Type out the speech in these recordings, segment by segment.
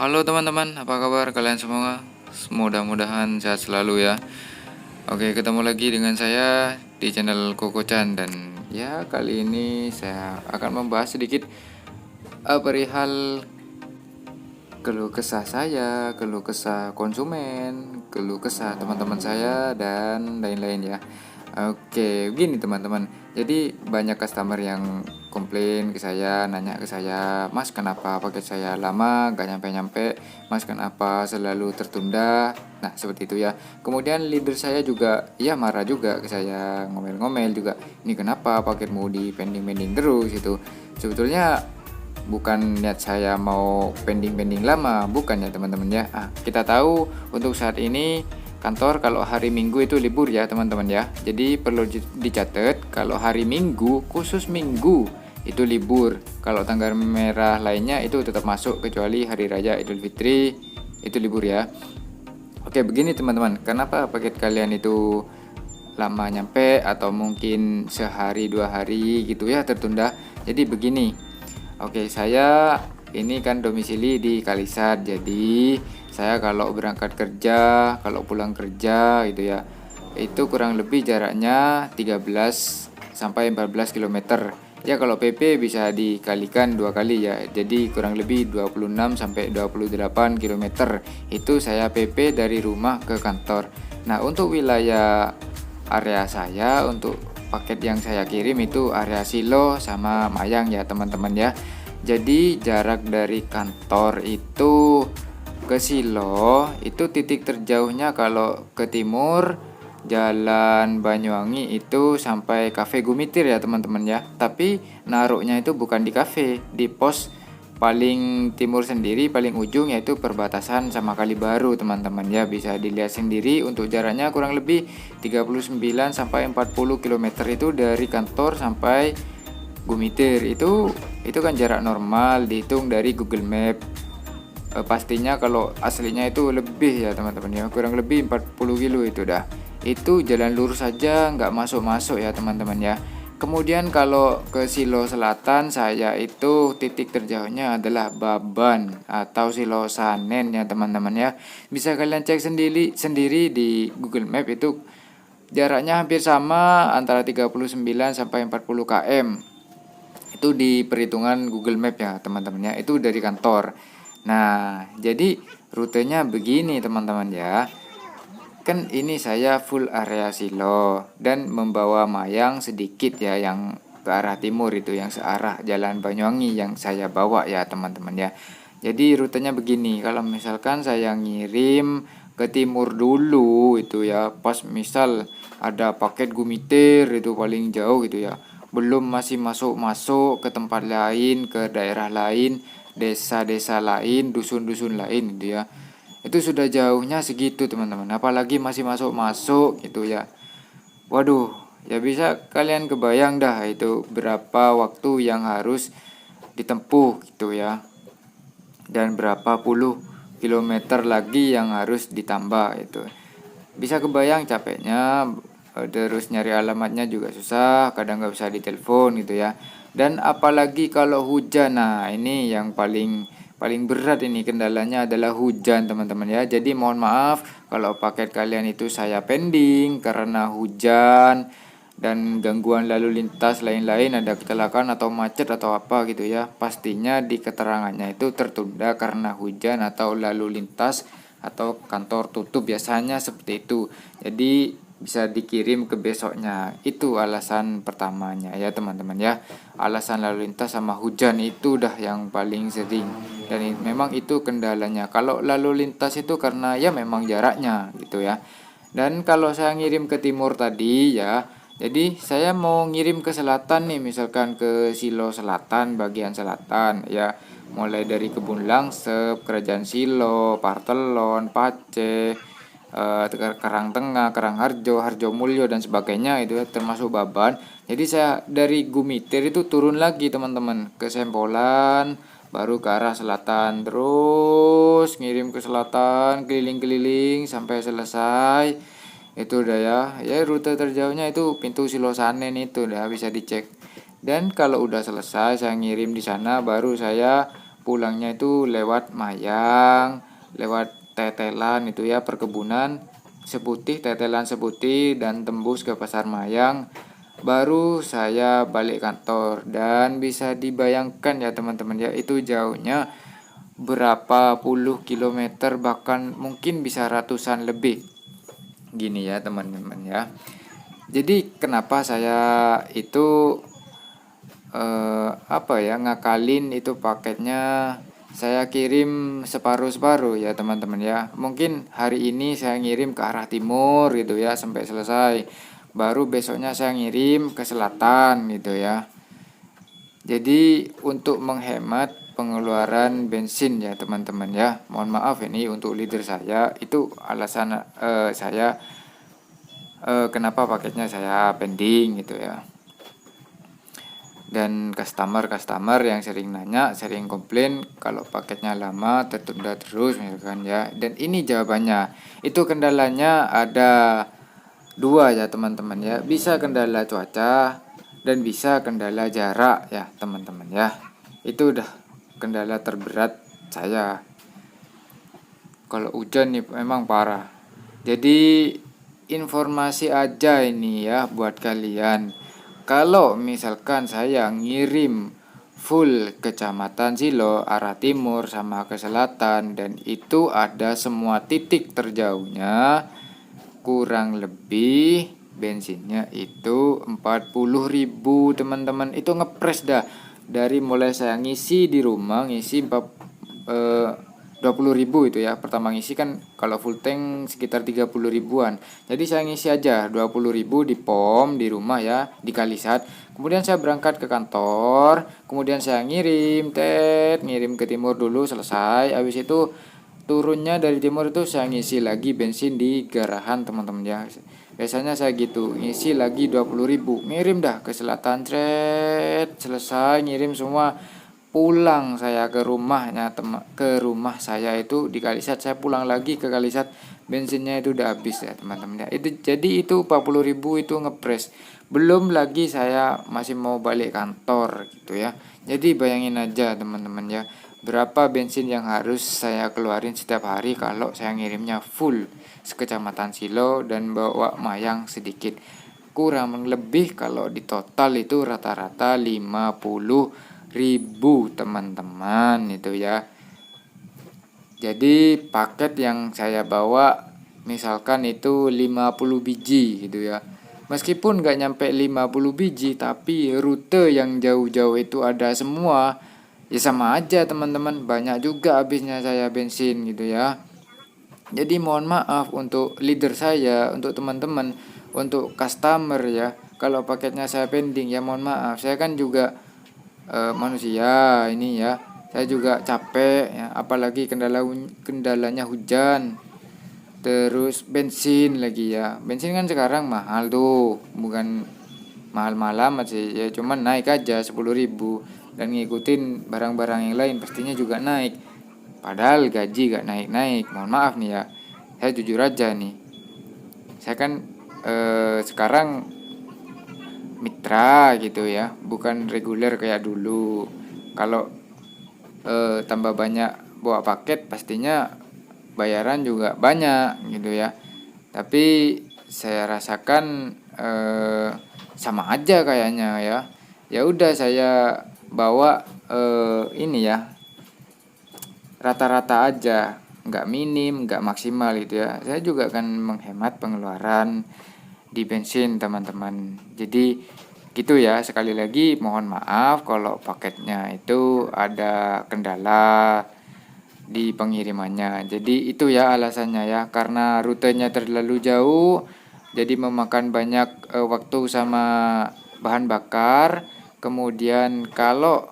Halo teman-teman, apa kabar kalian semua? Mudah-mudahan sehat selalu ya. Oke, ketemu lagi dengan saya di channel Koko-chan. Dan ya, kali ini saya akan membahas sedikit perihal keluh kesah saya, keluh kesah konsumen, keluh kesah teman-teman saya, dan lain-lain ya. Oke, begini teman-teman. Jadi banyak customer yang komplain ke saya, nanya ke saya, Mas kenapa paket saya lama, gak nyampe-nyampe, Mas kenapa selalu tertunda. Nah seperti itu ya. Kemudian leader saya juga ya marah juga ke saya, ngomel-ngomel juga, ini kenapa paketmu di pending-pending terus itu. Sebetulnya bukan niat saya mau pending-pending lama, bukan ya teman-teman ya. Kita tahu untuk saat ini kantor kalau hari Minggu itu libur ya teman-teman ya. Jadi perlu dicatat kalau hari Minggu, khusus Minggu itu libur. Kalau tanggal merah lainnya itu tetap masuk, kecuali hari raya Idul Fitri itu libur ya. Oke, begini teman-teman, kenapa paket kalian itu lama nyampe atau mungkin sehari 2 hari gitu ya tertunda. Jadi begini, oke, saya ini kan domisili di Kalisat. Jadi saya kalau berangkat kerja, kalau pulang kerja gitu ya, itu kurang lebih jaraknya 13 sampai 14 km. Ya kalau PP bisa dikalikan 2 kali ya. Jadi kurang lebih 26 sampai 28 km. Itu saya PP dari rumah ke kantor. Nah, untuk wilayah area saya, untuk paket yang saya kirim itu area Silo sama Mayang ya teman-teman ya. Jadi jarak dari kantor itu ke Silo itu titik terjauhnya kalau ke timur Jalan Banyuwangi itu sampai Cafe Gumitir ya teman-teman ya. Tapi naruhnya itu bukan di cafe, di pos paling timur sendiri, paling ujung, yaitu perbatasan sama Kalibaru teman-teman ya. Bisa dilihat sendiri untuk jaraknya kurang lebih 39 sampai 40 km itu dari kantor sampai Gumitir. Itu kan jarak normal dihitung dari Google Map. Pastinya kalau aslinya itu lebih ya teman-teman ya, kurang lebih 40 kilo itu dah. Itu jalan lurus saja, nggak masuk-masuk ya teman-teman ya. Kemudian kalau ke Silo Selatan, saya itu titik terjauhnya adalah Baban atau Silo Sanen ya teman-teman ya. Bisa kalian cek sendiri di Google Map, itu jaraknya hampir sama antara 39 sampai 40 km. Itu di perhitungan Google Map ya teman-teman ya. Itu dari kantor. Nah, jadi rutenya begini teman-teman ya. Kan ini saya full area Silo dan membawa Mayang sedikit ya, yang ke arah timur itu, yang searah Jalan Banyuwangi yang saya bawa ya teman-teman ya. Jadi rutenya begini, kalau misalkan saya ngirim ke timur dulu itu ya, pas misal ada paket Gumitir itu paling jauh gitu ya, belum masih masuk-masuk ke tempat lain, ke daerah lain, desa-desa lain, dusun-dusun lain gitu ya, itu sudah jauhnya segitu teman-teman, apalagi masih masuk-masuk gitu ya. Waduh, ya bisa kalian kebayang dah itu berapa waktu yang harus ditempuh gitu ya, dan berapa puluh kilometer lagi yang harus ditambah itu. Bisa kebayang capeknya. Terus nyari alamatnya juga susah, kadang nggak bisa ditelepon gitu ya. Dan apalagi kalau hujan, nah ini yang paling paling berat, ini kendalanya adalah hujan teman-teman ya. Jadi mohon maaf kalau paket kalian itu saya pending karena hujan dan gangguan lalu lintas lain-lain, ada kecelakaan atau macet atau apa gitu ya. Pastinya di keterangannya itu tertunda karena hujan atau lalu lintas atau kantor tutup, biasanya seperti itu. Jadi bisa dikirim ke besoknya. Itu alasan pertamanya ya teman-teman ya. Alasan lalu lintas sama hujan itu udah yang paling sering, dan memang itu kendalanya. Kalau lalu lintas itu karena ya memang jaraknya gitu ya. Dan kalau saya ngirim ke timur tadi ya, jadi saya mau ngirim ke selatan nih, misalkan ke Silo Selatan, bagian selatan ya, mulai dari Kebun Langsep, Kerajaan Silo, Partelon, Pace, Karangtengah, Karangharjo, Harjomulyo dan sebagainya itu ya, termasuk Baban. Jadi saya dari Gumitir itu turun lagi teman-teman ke Sempolan, baru ke arah selatan, terus ngirim ke selatan, keliling-keliling sampai selesai. Itu udah ya rute terjauhnya itu pintu Silosanen, itu udah bisa dicek. Dan kalau udah selesai saya ngirim di sana, baru saya pulangnya itu lewat Mayang, lewat Tetelan itu ya, perkebunan Seputih, Tetelan Seputih, dan tembus ke Pasar Mayang. Baru saya balik kantor, dan bisa dibayangkan ya teman-teman ya, itu jauhnya berapa puluh kilometer, bahkan mungkin bisa ratusan lebih. Gini ya teman-teman ya. Jadi kenapa saya itu ngakalin itu paketnya, saya kirim separuh-separuh ya teman-teman ya. Mungkin hari ini saya ngirim ke arah timur gitu ya sampai selesai. Baru besoknya saya ngirim ke selatan gitu ya. Jadi untuk menghemat pengeluaran bensin ya teman-teman ya. Mohon maaf ini untuk leader saya, itu alasan saya kenapa paketnya saya pending gitu ya. Dan customer yang sering nanya, sering komplain kalau paketnya lama, tertunda terus misalkan ya. Dan ini jawabannya. Itu kendalanya ada dua ya teman-teman ya. Bisa kendala cuaca dan bisa kendala jarak ya teman-teman ya. Itu udah kendala terberat saya. Kalau hujan nih memang parah. Jadi informasi aja ini ya buat kalian. Kalau misalkan saya ngirim full kecamatan Silo arah timur sama ke selatan, dan itu ada semua titik terjauhnya, kurang lebih bensinnya itu 40.000 teman-teman. Itu ngepres dah. Dari mulai saya ngisi di rumah, ngisi 20.000 itu ya. Pertama ngisi kan kalau full tank sekitar 30.000-an. Jadi saya ngisi aja 20.000 di pom di rumah ya, di Kalisat. Kemudian saya berangkat ke kantor, kemudian saya ngirim ke timur dulu, selesai. Habis itu turunnya dari timur itu saya ngisi lagi bensin di garahan teman-teman ya. Biasanya saya gitu, ngisi lagi 20.000, ngirim dah ke selatan, selesai ngirim semua. Pulang saya ke rumahnya, ke rumah saya itu di Kalisat, saya pulang lagi ke Kalisat, bensinnya itu udah habis ya teman-teman ya. Itu 40.000 itu ngepres. Belum lagi saya masih mau balik kantor gitu ya. Jadi bayangin aja teman-teman ya, berapa bensin yang harus saya keluarin setiap hari kalau saya ngirimnya full sekecamatan Silo dan bawa Mayang sedikit. Kurang lebih kalau di total itu rata-rata 50.000 teman-teman itu ya. Jadi paket yang saya bawa misalkan itu 50 biji gitu ya. Meskipun gak nyampe 50 biji, tapi rute yang jauh-jauh itu ada semua. Ya sama aja teman-teman, banyak juga habisnya saya bensin gitu ya. Jadi mohon maaf untuk leader saya, untuk teman-teman, untuk customer ya. Kalau paketnya saya pending ya mohon maaf. Saya kan juga manusia ini ya. Saya juga capek ya, apalagi kendalanya hujan. Terus bensin lagi ya. Bensin kan sekarang mahal tuh, bukan mahal-mahal amat sih ya, cuman naik aja 10.000, dan ngikutin barang-barang yang lain pastinya juga naik. Padahal gaji gak naik-naik. Mohon maaf nih ya, saya jujur aja nih. Saya kan sekarang mitra gitu ya, bukan reguler kayak dulu. Kalau tambah banyak bawa paket pastinya bayaran juga banyak gitu ya. Tapi saya rasakan sama aja kayaknya ya. Ya udah saya bawa ini ya, rata-rata aja, nggak minim, nggak maksimal gitu ya. Saya juga akan menghemat pengeluaran di bensin teman-teman. Jadi gitu ya, sekali lagi mohon maaf kalau paketnya itu ada kendala di pengirimannya. Jadi itu ya alasannya ya, karena rutenya terlalu jauh, jadi memakan banyak waktu sama bahan bakar. Kemudian kalau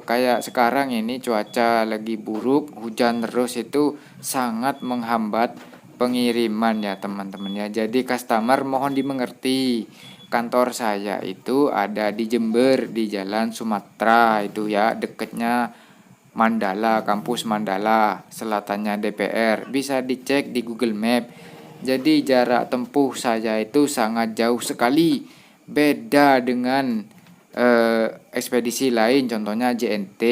kayak sekarang ini cuaca lagi buruk, hujan terus, itu sangat menghambat pengiriman ya teman-teman ya. Jadi customer mohon dimengerti. Kantor saya itu ada di Jember, di Jalan Sumatera itu ya, deketnya Mandala, kampus Mandala, selatannya DPR. Bisa dicek di Google Map. Jadi jarak tempuh saya itu sangat jauh sekali. Beda dengan ekspedisi lain, contohnya JNT.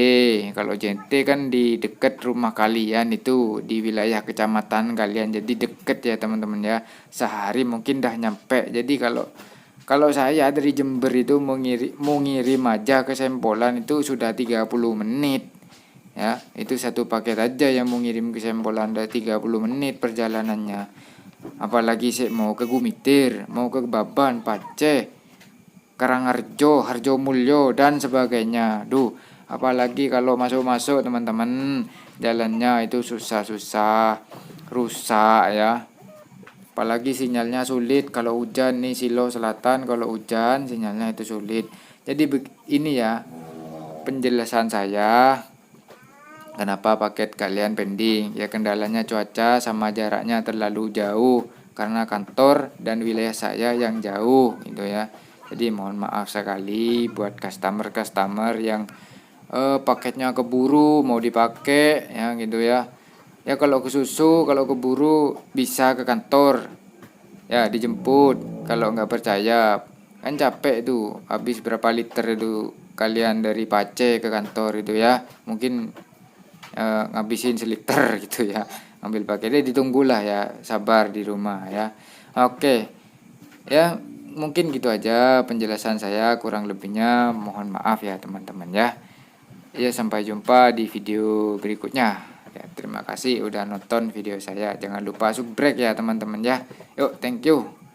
Kalau JNT kan di dekat rumah kalian, itu di wilayah kecamatan kalian, jadi deket ya teman-teman ya, sehari mungkin dah nyampe. Jadi kalau saya dari Jember itu mau ngirim aja ke Sempolan itu sudah 30 menit ya. Itu satu paket aja yang mau ngirim ke Sempolan udah 30 menit perjalanannya. Apalagi sih mau ke Gumitir, mau ke Baban, Paceh, Karangharjo, Harjomulyo dan sebagainya. Duh, apalagi kalau masuk-masuk teman-teman, jalannya itu susah-susah, rusak ya. Apalagi sinyalnya sulit kalau hujan nih, Silo Selatan kalau hujan sinyalnya itu sulit. Jadi ini ya penjelasan saya kenapa paket kalian pending. Ya kendalanya cuaca sama jaraknya terlalu jauh karena kantor dan wilayah saya yang jauh gitu ya. Jadi mohon maaf sekali buat customer yang paketnya keburu mau dipakai ya gitu ya. Ya kalau ke susu, kalau keburu bisa ke kantor ya dijemput. Kalau nggak percaya kan capek tuh, habis berapa liter itu kalian dari Pace ke kantor itu ya, mungkin ngabisin seliter gitu ya, ambil paketnya, ditunggulah ya, sabar di rumah ya. Oke ya, mungkin gitu aja penjelasan saya, kurang lebihnya mohon maaf ya teman-teman ya. Ya sampai jumpa di video berikutnya ya. Terima kasih udah nonton video saya, jangan lupa subrek ya teman-teman ya. Yuk, thank you.